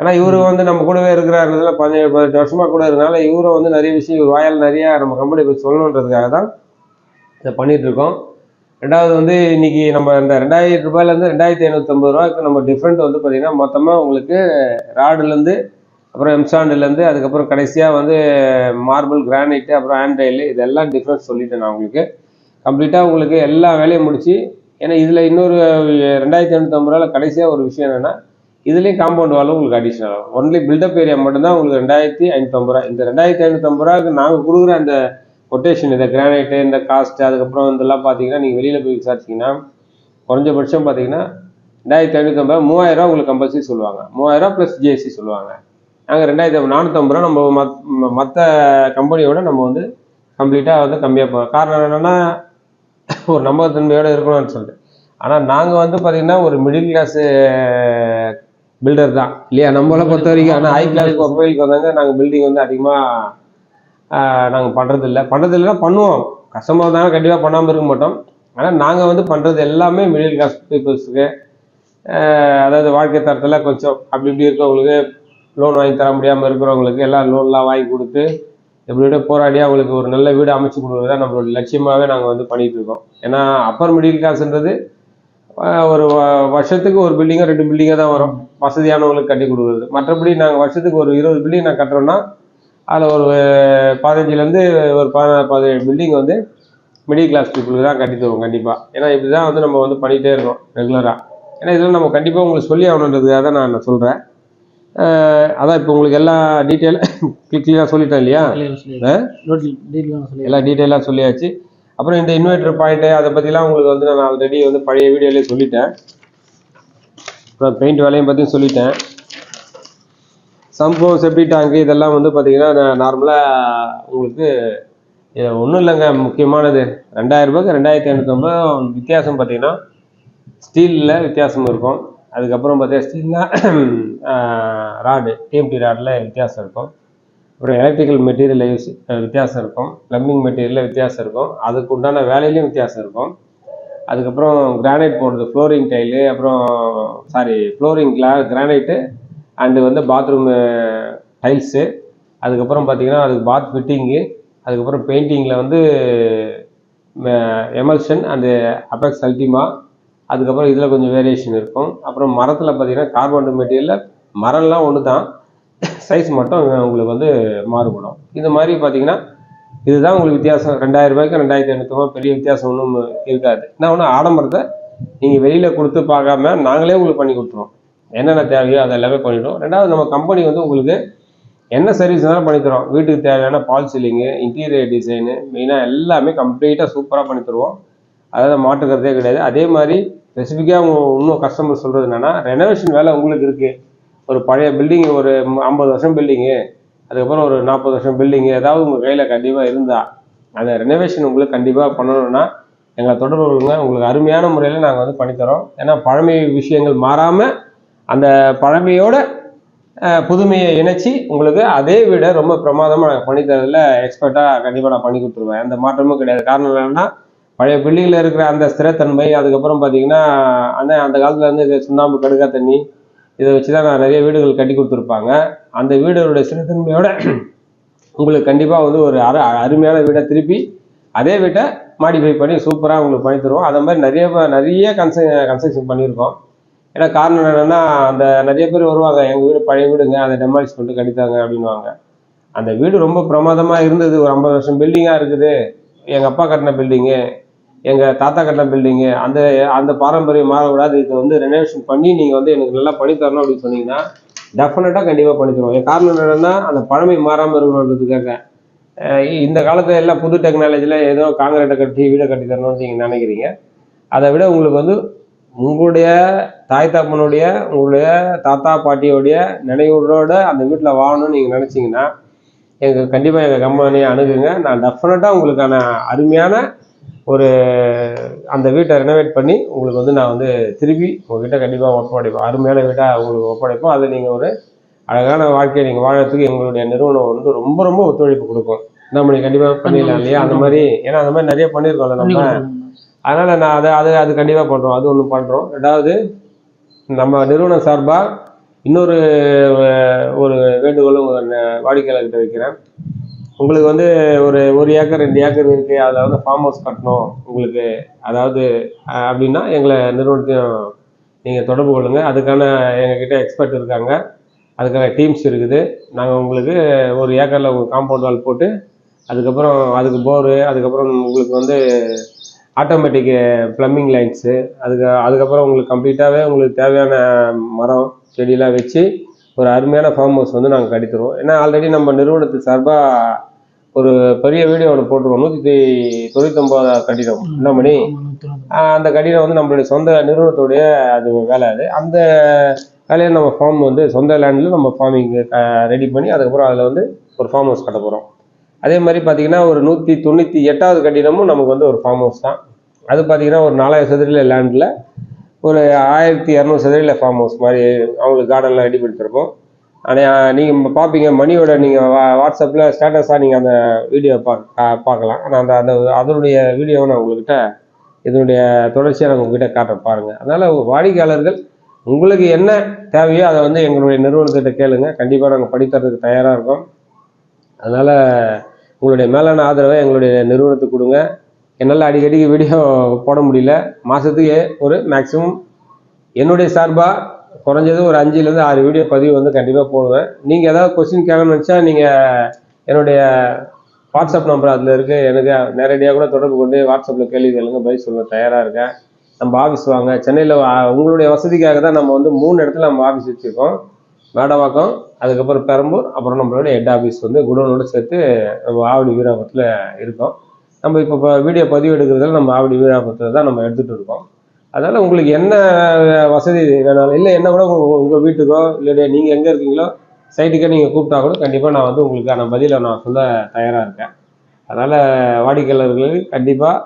ஏன்னா இவரு வந்து நம்ம கூடவே இருக்கிறாருல 17-18 வருஷமா கூட இருக்கனால இவரும் வந்து நிறைய விஷயம் இவர் வாயால் நிறைய நம்ம கம்பெனி போய் சொல்லணுன்றதுக்காக தான் இதை பண்ணிட்டு இருக்கோம். ரெண்டாவது வந்து இன்னைக்கு நம்ம இந்த 2000 ரூபாயிலேருந்து 2550 ரூபாய்க்கு நம்ம டிஃப்ரெண்ட் வந்து பார்த்தீங்கன்னா மொத்தமாக உங்களுக்கு ராடுலேருந்து அப்புறம் எம்சாண்டுலேருந்து அதுக்கப்புறம் கடைசியாக வந்து மார்பிள் கிரானைட்டு அப்புறம் ஆண்ட்ரைலு இதெல்லாம் டிஃப்ரென்ஸ் சொல்லிட்டேன் நான் உங்களுக்கு. கம்ப்ளீட்டாக உங்களுக்கு எல்லா வேலையும் முடிச்சு. ஏன்னா இதில் இன்னொரு 2550 ரூபாயில் கடைசியாக ஒரு விஷயம் என்னென்னா இதுலேயும் காம்பவுண்ட் வாலும் உங்களுக்கு அடிஷனல் ஆகும். ஒன்லி பில்டப் ஏரியா மட்டும்தான் உங்களுக்கு 2550 ரூபா. இந்த 2550 ரூபாய்க்கு நாங்கள் கொடுக்குற அந்த கொட்டேஷன் இந்த கிரானைட்டு இந்த காஸ்ட்டு அதுக்கப்புறம் இதெல்லாம் பார்த்தீங்கன்னா நீங்கள் வெளியில் போய் விசாரிச்சிங்கன்னா குறைஞ்சபட்சம் பார்த்தீங்கன்னா 2550 3000 ரூபா உங்களுக்கு கம்பல்சரி சொல்லுவாங்க. 3000 ரூபா ப்ளஸ் ஜிஎஸ்டி சொல்லுவாங்க. நாங்கள் 2450 ரூபா நம்ம மற்ற கம்பெனியோட நம்ம வந்து கம்ப்ளீட்டாக வந்து கம்மியாக போகிறோம். காரணம் என்னென்னா ஒரு நம்பகத்தன்மையோடு இருக்கணும்னு சொல்லிட்டு. ஆனால் நாங்கள் வந்து பார்த்தீங்கன்னா ஒரு மிடில் கிளாஸு பில்டர் தான் இல்லையா நம்மளை பொறுத்த வரைக்கும். ஆனால் ஹை கிளாஸ் ப்ரொஃபைலுக்கு வந்தாங்க நாங்கள் பில்டிங் வந்து அதிகமாக நாங்கள் பண்ணுறதில்லைன்னா பண்ணுவோம். கஸ்டமர் தானே கண்டிப்பாக பண்ணாமல் இருக்க மாட்டோம். ஆனால் நாங்கள் வந்து பண்ணுறது எல்லாமே மிடில் கிளாஸ் பீப்புள்ஸுக்கு, அதாவது வாழ்க்கை தரத்தில் கொஞ்சம் அப்படி இப்படி இருக்கிறவங்களுக்கு, லோன் வாங்கி தர முடியாமல் இருக்கிறவங்களுக்கு எல்லாம் லோன்லாம் வாங்கி கொடுத்து எப்படியோட போராடி அவங்களுக்கு ஒரு நல்ல வீடு அமைச்சு கொடுக்குறது தான் நம்மளோட லட்சியமாகவே நாங்கள் வந்து பண்ணிகிட்டு இருக்கோம். ஏன்னா அப்பர் மிடில் கிளாஸ்ன்றது ஒரு வருஷத்துக்கு ஒரு பில்டிங்கோ 2 பில்டிங்கோ தான் வரும் வசதியானவங்களுக்கு கட்டி கொடுக்குறது. மற்றபடி நாங்கள் வருஷத்துக்கு ஒரு 20 பில்டிங் நான் கட்டுறோன்னா அதில் ஒரு 15லேருந்து ஒரு 17 பில்டிங் வந்து மிடில் கிளாஸ் பீப்புளுக்கு தான் கட்டி தருவோம் கண்டிப்பாக. ஏன்னா இப்படி தான் வந்து நம்ம வந்து பண்ணிகிட்டே இருக்கோம் ரெகுலராக. ஏன்னா இதெல்லாம் நம்ம கண்டிப்பாக உங்களுக்கு சொல்லி ஆகணுன்றதுக்காக தான் நான் சொல்கிறேன். அதான் இப்போ உங்களுக்கு எல்லா டீட்டெயிலாக கிளியராக சொல்லிட்டேன் இல்லையா? எல்லாம் டீட்டெயிலாக சொல்லியாச்சு. அப்புறம் இந்த இன்வெர்டர் பாயிண்ட்டு அதை பற்றிலாம் உங்களுக்கு வந்து நான் ஆல்ரெடி வந்து பழைய வீடியோலேயே சொல்லிட்டேன். அப்புறம் பெயிண்ட் வேலையும் பற்றியும் சொல்லிட்டேன். சம்போ செப்டி டேங்கு இதெல்லாம் வந்து பார்த்திங்கன்னா நார்மலாக உங்களுக்கு ஒன்றும் இல்லைங்க. முக்கியமானது 2000 ரூபாய்க்கு 2550 வித்தியாசம் பார்த்திங்கன்னா ஸ்டீலில் வித்தியாசம் இருக்கும். அதுக்கப்புறம் பார்த்தீங்கன்னா ஸ்டீல்னா ராடு டிஎம்டி ராடில் வித்தியாசம் இருக்கும். அப்புறம் எலக்ட்ரிக்கல் மெட்டீரியலில் வித்தியாசம் இருக்கும். ப்ளம்பிங் மெட்டீரியலில் வித்தியாசம் இருக்கும். அதுக்கு உண்டான வேலையிலையும் வித்தியாசம் இருக்கும். அதுக்கப்புறம் கிரானைட் போடுறது, ஃப்ளோரிங் டைலு, அப்புறம் ஃப்ளோரிங் கிரானைட்டு அண்டு வந்து பாத்ரூமு டைல்ஸு, அதுக்கப்புறம் பார்த்திங்கன்னா அதுக்கு பாத் ஃபிட்டிங்கு, அதுக்கப்புறம் பெயிண்டிங்கில் வந்து எமல்ஷன் அண்டு அபெக்ஸ் அல்டிமா, அதுக்கப்புறம் இதில் கொஞ்சம் வேரியேஷன் இருக்கும். அப்புறம் மரத்தில் பார்த்திங்கன்னா கார்பன் மெட்டீரியலில் மரம்லாம் ஒன்று தான், சைஸ் மட்டும் உங்களுக்கு வந்து மாறுபடும். இது மாதிரி பார்த்தீங்கன்னா இதுதான் உங்களுக்கு வித்தியாசம். 2000 ரூபாய்க்கு 2550 பெரிய வித்தியாசம் ஒன்றும் இருக்காது. என்ன ஒன்று ஆடம்பரத்தை நீங்கள் வெளியில் கொடுத்து பார்க்காம நாங்களே உங்களுக்கு பண்ணி கொடுத்துருவோம். என்னென்ன தேவையோ அதை எல்லாமே பண்ணிவிடுவோம். ரெண்டாவது நம்ம கம்பெனி வந்து உங்களுக்கு என்ன சர்வீஸ் வேணாலும் பண்ணித்தரோம். வீட்டுக்கு தேவையான பால் சீலிங்கு, இன்டீரியர் டிசைனு, மெயினாக எல்லாமே கம்ப்ளீட்டாக சூப்பராக பண்ணி தருவோம். அதாவது மாற்றுக்கிறதே கிடையாது. அதே மாதிரி ஸ்பெசிஃபிக்காக இன்னும் கஸ்டமர் சொல்கிறது என்னென்னா ரெனோவேஷன் வேலை உங்களுக்கு இருக்குது. ஒரு பழைய பில்டிங் ஒரு 50 வருஷம் பில்டிங்கு, அதுக்கப்புறம் ஒரு 40 வருஷம் பில்டிங்கு ஏதாவது உங்கள் கையில் கண்டிப்பாக இருந்தால் அந்த ரெனோவேஷன் உங்களுக்கு கண்டிப்பாக பண்ணணும்னா எங்களை தொடர்பு கொள்ளுங்க. உங்களுக்கு அருமையான முறையில் நாங்கள் வந்து பண்ணித்தரோம். ஏன்னா பழமை விஷயங்கள் மாறாமல் அந்த பழமையோட புதுமையை இணைச்சி உங்களுக்கு அதே விட ரொம்ப பிரமாதமாக நாங்கள் பண்ணித்தரதில் எக்ஸ்பர்ட்டாக கண்டிப்பாக நான் பண்ணி கொடுத்துருவேன். எந்த மாற்றமும் கிடையாது. காரணம் என்னென்னா பழைய பில்டிங்கில் இருக்கிற அந்த ஸ்திரத்தன்மை, அதுக்கப்புறம் பார்த்தீங்கன்னா அந்த காலத்தில் வந்து சுண்ணாம்பு கடுகா தண்ணி இதை வச்சு தான் நான் நிறைய வீடுகள் கட்டி கொடுத்துருப்பாங்க. அந்த வீடுகளுடைய ஸ்திரத்தன்மையோட உங்களுக்கு கண்டிப்பாக வந்து ஒரு அருமையான வீடை திருப்பி அதே வீட்டை மாடிஃபை பண்ணி சூப்பராக உங்களுக்கு பண்ணி தருவோம். அதை மாதிரி நிறைய கன்ஸ்ட்ரக்ஷன் பண்ணியிருக்கோம். ஏன்னா காரணம் என்னென்னா, அந்த நிறைய பேர் வருவாங்க, எங்கள் வீடு பழைய வீடுங்க, அதை டெமாலிஷ் பண்ணிட்டு கட்டித்தாங்க அப்படின்வாங்க. அந்த வீடு ரொம்ப பிரமாதமாக இருந்தது, ஒரு 50 வருஷம் பில்டிங்காக இருக்குது, எங்கள் அப்பா கட்டின பில்டிங்கு, எங்கள் தாத்தா கட்டின பில்டிங்கு, அந்த அந்த பாரம்பரியம் மாறக்கூடாது, இதை வந்து ரெனோவேஷன் பண்ணி நீங்கள் வந்து எனக்கு நல்லா பண்ணி தரணும் அப்படின்னு சொன்னீங்கன்னா டெஃபினட்டாக கண்டிப்பாக பண்ணி தருவோம். காரணம் என்னென்னா, அந்த பழமை மாறாமல் இருக்கணுன்றதுக்காக. இந்த காலத்தில் எல்லாம் புது டெக்னாலஜியில் ஏதோ காங்கிரீட்டை கட்டி வீடை கட்டி தரணும்னு நீங்கள் நினைக்கிறீங்க. அதை விட உங்களுக்கு வந்து உங்களுடைய தாய் தகப்பனுடைய, உங்களுடைய தாத்தா பாட்டியோடைய நினைவுகளோட அந்த வீட்டில் வாழணும்னு நீங்கள் நினச்சிங்கன்னா கண்டிப்பாக எங்கள் கம்பெனியை அணுகுங்க. நான் டெஃபினட்டாக உங்களுக்கான அருமையான ஒரு அந்த வீட்டை ரெனோவேட் பண்ணி உங்களுக்கு வந்து நான் வந்து திருப்பி உங்கள்கிட்ட கண்டிப்பாக ஒப்படைப்போம். அருமையான வீட்டாக உங்களுக்கு ஒப்படைப்போம். அதில் நீங்கள் ஒரு அழகான வாழ்க்கையை நீங்கள் வாழறதுக்கு எங்களுடைய நிறுவனம் வந்து ரொம்ப ரொம்ப ஒத்துழைப்பு கொடுக்கும். நம்ம கண்டிப்பாக பண்ணிடலாம் இல்லையா? அந்த மாதிரி, ஏன்னா அந்த மாதிரி நிறைய பண்ணியிருக்கோம்ல நம்ம. அதனால் நான் அது கண்டிப்பாக பண்ணுறோம். அது ஒன்று பண்ணுறோம். ரெண்டாவது, நம்ம நிறுவனம் சார்பாக இன்னொரு ஒரு வேண்டுகோளும் வாடிக்கையாளர்கிட்ட வைக்கிறேன். உங்களுக்கு வந்து ஒரு ஏக்கர் 2 ஏக்கர் இருக்குது, அதில் வந்து ஃபார்ம் ஹவுஸ் கட்டணும் உங்களுக்கு, அதாவது அப்படின்னா எங்களை நிறுவனத்தையும் நீங்கள் தொடர்பு கொள்ளுங்கள். அதுக்கான எங்ககிட்ட எக்ஸ்பர்ட் இருக்காங்க, அதுக்கான டீம்ஸ் இருக்குது. நாங்கள் உங்களுக்கு ஒரு ஏக்கரில் காம்பவுண்ட் வால் போட்டு, அதுக்கப்புறம் அதுக்கு போரு, அதுக்கப்புறம் உங்களுக்கு வந்து ஆட்டோமேட்டிக் ப்ளம்பிங் லைன்ஸு, அதுக்கப்புறம் உங்களுக்கு கம்ப்ளீட்டாகவே உங்களுக்கு தேவையான மரம் செடியெலாம் வச்சு ஒரு அருமையான ஃபார்ம் ஹவுஸ் வந்து நாங்கள் கட்டித்தருவோம். ஏன்னா ஆல்ரெடி நம்ம நிறுவனத்து சார்பாக ஒரு பெரிய வீடியோ ஒன்று போட்டுருவோம். 199 கட்டிடம் என்ன மணி. அந்த கட்டிடம் வந்து நம்மளுடைய சொந்த நிறுவனத்துடைய அது வேலை. அந்த வேலையை நம்ம ஃபார்ம் வந்து சொந்த லேண்டில் நம்ம ஃபார்மிங் ரெடி பண்ணி அதுக்கப்புறம் அதில் வந்து ஒரு ஃபார்ம் ஹவுஸ் கட்ட போகிறோம். அதே மாதிரி பார்த்தீங்கன்னா ஒரு 198வது கட்டிடமும் நமக்கு வந்து ஒரு ஃபார்ம் ஹவுஸ் தான். அது பார்த்தீங்கன்னா ஒரு 4000 சதுர லேண்டில் ஒரு 1200 சதுர ஃபார்ம் ஹவுஸ் மாதிரி அவங்களுக்கு கார்டன்லாம் ரெடி பண்ணி தருப்போம். ஆனால் நீங்கள் பார்ப்பீங்க, மணியோட நீங்கள் வாட்ஸ்அப்பில் ஸ்டேட்டஸாக நீங்கள் அந்த வீடியோ பார்க்கலாம். ஆனால் அதனுடைய வீடியோவை நான் உங்கள்கிட்ட இதனுடைய தொடர்ச்சியாக நான் உங்கள்கிட்ட காட்டுறேன் பாருங்கள். அதனால் வாடிக்கையாளர்கள் உங்களுக்கு என்ன தேவையோ அதை வந்து எங்களுடைய நிறுவனத்திட்ட கேளுங்க. கண்டிப்பாக நாங்கள் படித்தரதுக்கு தயாராக இருக்கோம். அதனால் உங்களுடைய மேலான ஆதரவை எங்களுடைய நிறுவனத்துக்கு கொடுங்க. என்னால் அடிக்கடிக்கு வீடியோ போட முடியல. மாதத்துக்கு ஒரு மேக்ஸிமம் என்னுடைய சார்பாக குறைஞ்சது ஒரு 5லேருந்து 6 வீடியோ பதிவு வந்து கண்டிப்பாக போடுவேன். நீங்கள் ஏதாவது கொஸ்டின் கேட்கணும்னு நினச்சா நீங்கள் என்னுடைய வாட்ஸ்அப் நம்பர் அதில் இருக்குது, எனக்கு நேரடியாக கூட தொடர்பு கொண்டு வாட்ஸ்அப்பில் கேள்வி கேளுங்க, பதில் சொல்ல தயாராக இருக்கேன். நம்ம ஆஃபீஸ் வாங்க. சென்னையில் உங்களுடைய வசதிக்காக தான் நம்ம வந்து 3 இடத்துல நம்ம ஆஃபீஸ் வச்சுருக்கோம். மேடவாக்கம், அதுக்கப்புறம் பெரம்பூர், அப்புறம் நம்மளோட ஹெட் ஆஃபீஸ் வந்து குடோனோடு சேர்த்து நம்ம ஆவடி வீராபுரத்தில் இருக்கோம். நம்ம இப்போ வீடியோ பதிவு எடுக்கிறதுல நம்ம ஆவடி வீராபுரத்தில் தான் நம்ம எடுத்துகிட்டு இருக்கோம். அதனால் உங்களுக்கு என்ன வசதி வேணாலும், இல்லை என்ன கூட உங்கள் வீட்டுக்கோ இல்லை நீங்கள் எங்கே இருக்கீங்களோ சைட்டுக்கே நீங்கள் கூப்பிட்டா கூட கண்டிப்பாக நான் வந்து உங்களுக்கான பதிலை நான் சொல்ல தயாராக இருக்கேன். அதனால் வாடிக்கையாளர்களுக்கு கண்டிப்பாக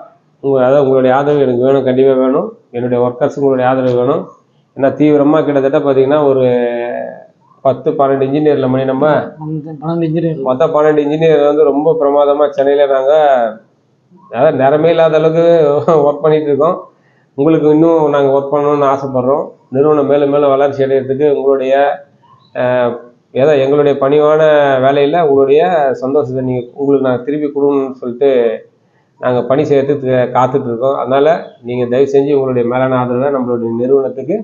அதாவது உங்களுடைய ஆதரவு எனக்கு வேணும், கண்டிப்பாக வேணும். என்னுடைய ஒர்க்கர்ஸ் உங்களுடைய ஆதரவு வேணும். ஏன்னா தீவிரமாக கிட்டத்தட்ட பார்த்தீங்கன்னா ஒரு 10-12 இன்ஜினியரில் மணி நம்ம 12 இன்ஜினியர் வந்து ரொம்ப பிரமாதமாக சென்னையில் நாங்கள் அதாவது நேரமே இல்லாத அளவுக்கு ஒர்க் பண்ணிகிட்டு இருக்கோம். உங்களுக்கு இன்னும் நாங்கள் ஒர்க் பண்ணணும்னு ஆசைப்பட்றோம். நிறுவனம் மேலும் மேலும் வளர்ச்சி அடைகிறதுக்கு உங்களுடைய ஏதோ எங்களுடைய பணிவான வேலையில் உங்களுடைய சந்தோஷத்தை உங்களுக்கு நாங்கள் திருப்பி கொடுக்கணும்னு சொல்லிட்டு நாங்கள் பணி செய்யறதுக்கு காத்துட்ருக்கோம். அதனால் நீங்கள் தயவு செஞ்சு உங்களுடைய மேலான ஆதரவை நம்மளுடைய நிறுவனத்துக்கு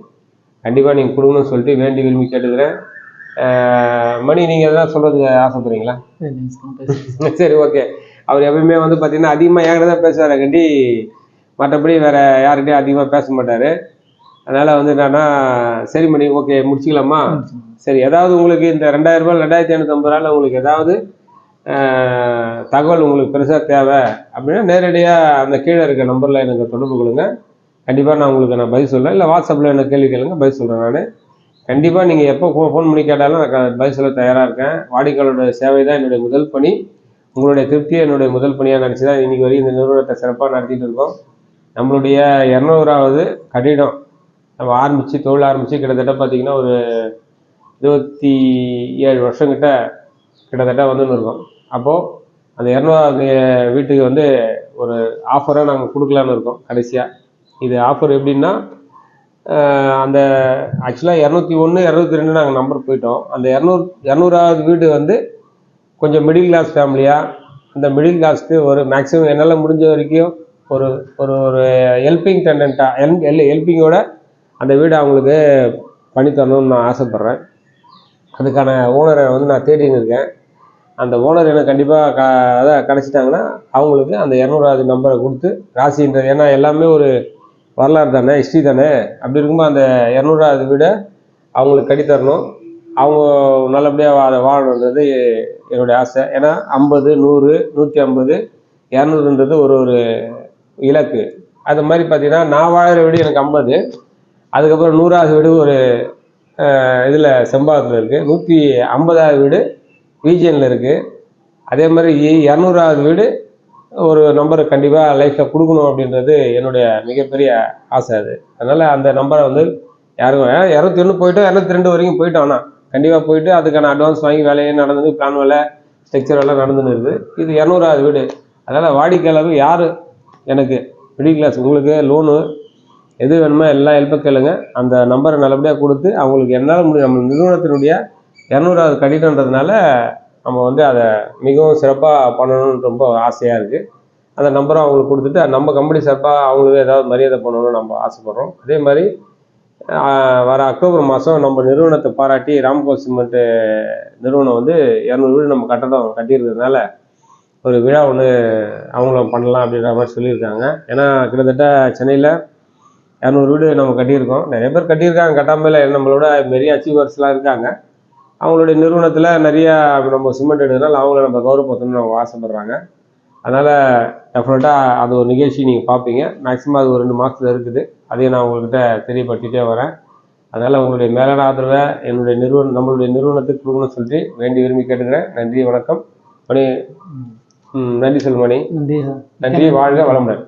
கண்டிப்பாக நீங்கள் கொடுக்கணும்னு சொல்லிட்டு வேண்டி விரும்பி கேட்டுக்கிறேன். மணி, நீங்கள் எதாவது சொல்கிறதுக்கு ஆசைப்படுறீங்களா? சரி, ஓகே. அவர் எப்பயுமே வந்து பார்த்தீங்கன்னா அதிகமாக என்கிட்ட தான் பேசுவார் கண்டி, மற்றபடி வேறு யார்கிட்டையும் அதிகமாக பேச மாட்டார். அதனால் வந்து என்னன்னா, சரி மணி, ஓகே முடிச்சிக்கலாமா? சரி, ஏதாவது உங்களுக்கு இந்த 2000 ரூபாய் 2550 ரூபாயில் உங்களுக்கு ஏதாவது தகவல் உங்களுக்கு பெருசாக தேவை அப்படின்னா நேரடியாக அந்த கீழே இருக்க நம்பரில் எனக்கு தொடர்பு கொள்ளுங்க. கண்டிப்பாக நான் உங்களுக்கு நான் பதில் சொல்கிறேன். இல்லை வாட்ஸ்அப்பில் எனக்கு கேள்வி கேளுங்க, பதில் சொல்கிறேன். நான் கண்டிப்பாக நீங்கள் எப்போ ஃபோன் பண்ணி கேட்டாலும் நான் பதில் சொல்ல தயாராக இருக்கேன். வாடிக்கையாளருடைய சேவை தான் என்னுடைய முதல் பணி. உங்களுடைய திருப்தியை என்னுடைய முதல் பணியாக நினச்சி தான் இன்றைக்கி வரையும் இந்த நிறுவனத்தை சிறப்பாக நடத்திட்டு இருக்கோம். நம்மளுடைய 200வது கட்டிடம் நம்ம தொழில் ஆரம்பித்து கிட்டத்தட்ட பார்த்திங்கன்னா ஒரு 27 வருஷம் கிட்டத்தட்ட வந்துன்னு இருக்கோம். அப்போது அந்த 200வது வீட்டுக்கு வந்து ஒரு ஆஃபராக நாங்கள் கொடுக்கலான்னு இருக்கோம் கடைசியாக. இது ஆஃபர் எப்படின்னா, அந்த ஆக்சுவலாக 201, 202 நாங்கள் நம்பர் போயிட்டோம். அந்த 200வது வீடு வந்து கொஞ்சம் மிடில் கிளாஸ் ஃபேமிலியாக, அந்த மிடில் கிளாஸ்க்கு ஒரு மேக்ஸிமம் என்னால் முடிஞ்ச வரைக்கும் ஒரு ஒரு ஒரு ஹெல்பிங் டெண்டண்ட்டாக ஹெல்பிங்கோட அந்த வீடு அவங்களுக்கு பண்ணித்தரணும்னு நான் ஆசைப்பட்றேன். அதுக்கான ஓனரை வந்து நான் தேடின்னு இருக்கேன். அந்த ஓனர் எனக்கு கண்டிப்பாக அதான் கிடச்சிட்டாங்கன்னா அவங்களுக்கு அந்த 200வது நம்பரை கொடுத்து ராசின்றது, ஏன்னா எல்லாமே ஒரு வரலாறு தானே, ஹிஸ்ட்ரி தானே. அப்படி இருக்கும்போது அந்த 200வது வீடை அவங்களுக்கு கட்டித்தரணும். அவங்க நல்லபடியாக அதை வாழணுன்றது என்னுடைய ஆசை. ஏன்னா 50, 100, 150, 200ன்றது ஒரு ஒரு இலக்கு. அது மாதிரி பார்த்தீங்கன்னா நான் வாழ்கிற வீடு எனக்கு 50, அதுக்கப்புறம் 100வது வீடு ஒரு இதில் செம்பாகத்தில் இருக்குது, 150வது வீடு ரீஜியனில் இருக்குது. அதே மாதிரி 200வது வீடு ஒரு நம்பரை கண்டிப்பாக லைஃப்பில் கொடுக்கணும் அப்படின்றது என்னுடைய மிகப்பெரிய ஆசை. அது அதனால் அந்த நம்பரை வந்து யாருக்கும் 201 போயிட்டோம், 202 வரைக்கும் போயிட்டோம். ஆனால் கண்டிப்பாக போயிட்டு அதுக்கான அட்வான்ஸ் வாங்கி வேலையே நடந்தது, பிளான் வேலை, ஸ்ட்ரக்சர் எல்லாம் நடந்துன்னு இருக்குது. இது 200வது வீடு. அதனால் வாடிக்கையாளர் யார் எனக்கு மிடில் கிளாஸ், உங்களுக்கு லோனு எது வேணுமோ எல்லா ஹெல்ப்பும் கேளுங்க. அந்த நம்பரை நல்லபடியாக கொடுத்து அவங்களுக்கு என்னால் முடியும். நம்ம நிறுவனத்தினுடைய 200வது கட்டிடன்றதுனால நம்ம வந்து அதை மிகவும் சிறப்பாக பண்ணணும்னு ரொம்ப ஆசையாக இருக்குது. அந்த நம்பரை அவங்களுக்கு கொடுத்துட்டு நம்ம கம்பெனி சார்பாக அவங்களுக்கு ஏதாவது மரியாதை பண்ணணும்னு நம்ம ஆசைப்பட்றோம். அதே மாதிரி வர அக்டோபர் மாதம் நம்ம நிறுவனத்தை பாராட்டி ராம்கோ சிமெண்ட்டு நிறுவனம் வந்து 200 வீடு நம்ம கட்டடம் கட்டியிருக்கிறதுனால ஒரு விழா ஒன்று அவங்களும் பண்ணலாம் அப்படின்ற மாதிரி சொல்லியிருக்காங்க. ஏன்னா கிட்டத்தட்ட சென்னையில் 200 வீடு நம்ம கட்டியிருக்கோம். நிறைய பேர் கட்டியிருக்காங்க, கட்டாமல் நம்மளோட பெரிய அச்சீவர்ஸ்லாம் இருக்காங்க. அவங்களுடைய நிறுவனத்தில் நிறையா நம்ம சிமெண்ட் எடுக்கிறதுனால அவங்கள நம்ம கௌரவப்படுத்தணும்னு அவங்க ஆசைப்பட்றாங்க. அதனால் டெஃபினட்டாக அது ஒரு நிகழ்ச்சி நீங்கள் பார்ப்பீங்க. மேக்ஸிமம் அது ஒரு 2 மாதத்தில் இருக்குது. அதையும் நான் உங்கள்கிட்ட தெரியப்படுத்திகிட்டே வரேன். அதனால் உங்களுடைய மேலான ஆதரவை நம்மளுடைய நிறுவனத்துக்கு கொடுக்கணும்னு சொல்லிட்டு வேண்டி விரும்பி கேட்டுக்கிறேன். நன்றி, வணக்கம். மணி. நன்றி சொல்லுமணி. நன்றி சார். நன்றி, வாழ்க வளமுடன்.